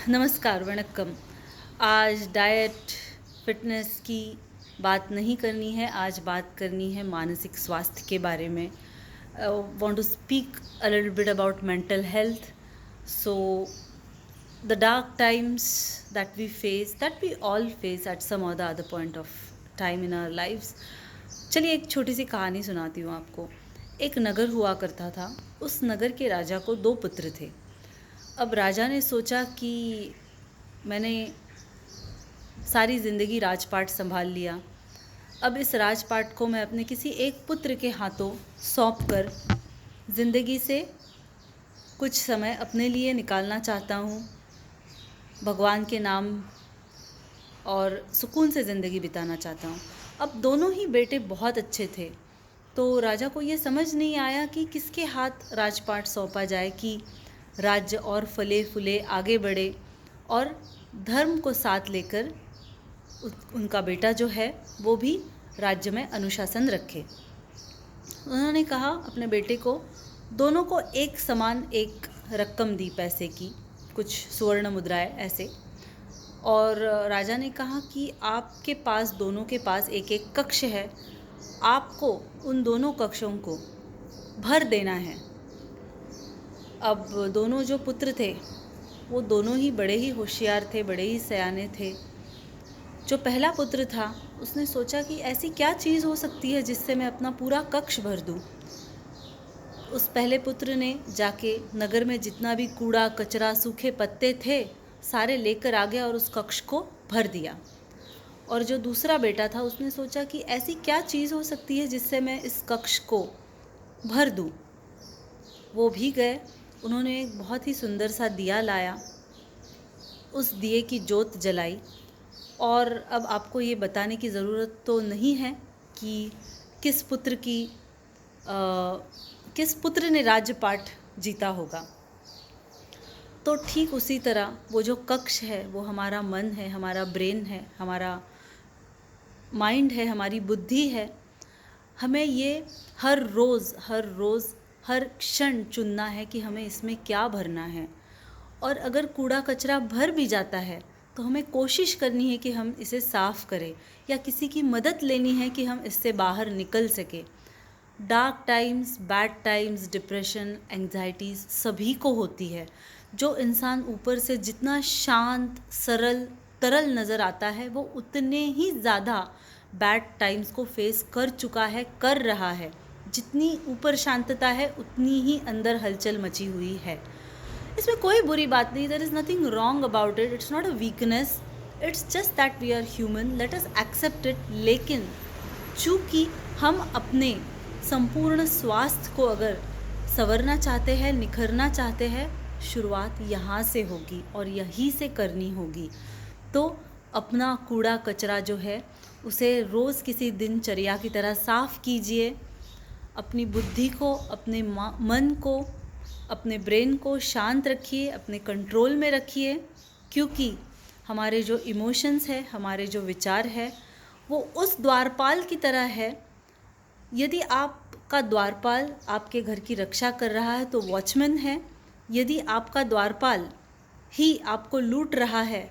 नमस्कार, वणक्कम। आज diet, fitness की बात नहीं करनी है, आज बात करनी है मानसिक स्वास्थ्य के बारे में। Want to speak a little bit about mental health. So the dark times that we all face at some or the other point of time in our lives। चलिए एक छोटी सी कहानी सुनाती हूँ आपको। एक नगर हुआ करता था। उस नगर के राजा को 2 पुत्र थे। अब राजा ने सोचा कि मैंने सारी ज़िंदगी राजपाट संभाल लिया, अब इस राजपाट को मैं अपने किसी एक पुत्र के हाथों सौंप कर ज़िंदगी से कुछ समय अपने लिए निकालना चाहता हूँ, भगवान के नाम और सुकून से ज़िंदगी बिताना चाहता हूँ। अब दोनों ही बेटे बहुत अच्छे थे, तो राजा को ये समझ नहीं आया कि किसके हाथ राजपाट सौंपा जाए कि राज्य और फले फूले आगे बढ़े और धर्म को साथ लेकर उनका बेटा जो है वो भी राज्य में अनुशासन रखे। उन्होंने कहा अपने बेटे को, दोनों को एक समान एक रकम दी पैसे की, कुछ सुवर्ण मुद्राएं ऐसे, और राजा ने कहा कि आपके पास दोनों के पास एक एक कक्ष है, आपको उन दोनों कक्षों को भर देना है। अब दोनों जो पुत्र थे वो दोनों ही बड़े ही होशियार थे, बड़े ही सयाने थे। जो पहला पुत्र था उसने सोचा कि ऐसी क्या चीज़ हो सकती है जिससे मैं अपना पूरा कक्ष भर दूं। उस पहले पुत्र ने जाके नगर में जितना भी कूड़ा कचरा सूखे पत्ते थे सारे लेकर आ गया और उस कक्ष को भर दिया। और जो दूसरा बेटा था उसने सोचा कि ऐसी क्या चीज़ हो सकती है जिससे मैं इस कक्ष को भर दूं। वो भी गए, उन्होंने एक बहुत ही सुंदर सा दिया लाया, उस दिए की जोत जलाई। और अब आपको ये बताने की ज़रूरत तो नहीं है कि किस पुत्र ने राज्यपाट जीता होगा। तो ठीक उसी तरह वो जो कक्ष है वो हमारा मन है, हमारा ब्रेन है, हमारा माइंड है, हमारी बुद्धि है। हमें ये हर रोज़ हर क्षण चुनना है कि हमें इसमें क्या भरना है। और अगर कूड़ा कचरा भर भी जाता है तो हमें कोशिश करनी है कि हम इसे साफ़ करें, या किसी की मदद लेनी है कि हम इससे बाहर निकल सके। Dark times, bad times, depression, anxieties सभी को होती है। जो इंसान ऊपर से जितना शांत, सरल, तरल नज़र आता है वो उतने ही ज़्यादा बैड टाइम्स को फेस कर चुका है, कर रहा है। जितनी ऊपर शांतता है उतनी ही अंदर हलचल मची हुई है। इसमें कोई बुरी बात नहीं, there is nothing wrong about it, it's not a weakness, it's just that we are human, let us accept it. लेकिन चूँकि हम अपने संपूर्ण स्वास्थ्य को अगर संवरना चाहते हैं, निखरना चाहते हैं, शुरुआत यहाँ से होगी और यहीं से करनी होगी। तो अपना कूड़ा कचरा जो है उसे रोज़ किसी दिनचर्या की तरह साफ़ कीजिए। अपनी बुद्धि को, अपने मन को, अपने ब्रेन को शांत रखिए, अपने कंट्रोल में रखिए, क्योंकि हमारे जो इमोशंस है, हमारे जो विचार है वो उस द्वारपाल की तरह है। यदि आपका द्वारपाल आपके घर की रक्षा कर रहा है तो वॉचमैन है, यदि आपका द्वारपाल ही आपको लूट रहा है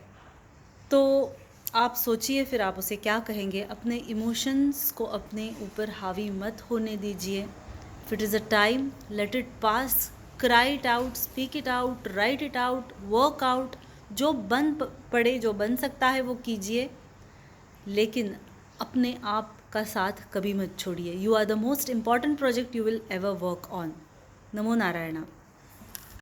तो आप सोचिए फिर आप उसे क्या कहेंगे। अपने इमोशंस को अपने ऊपर हावी मत होने दीजिए। If it is a time, let it pass, cry it out, speak it out, right it out, work out, जो बन पड़े, जो बन सकता है वो कीजिए, लेकिन अपने आप का साथ कभी मत छोड़िए। You are the most important project you will ever work on. नमो नारायण।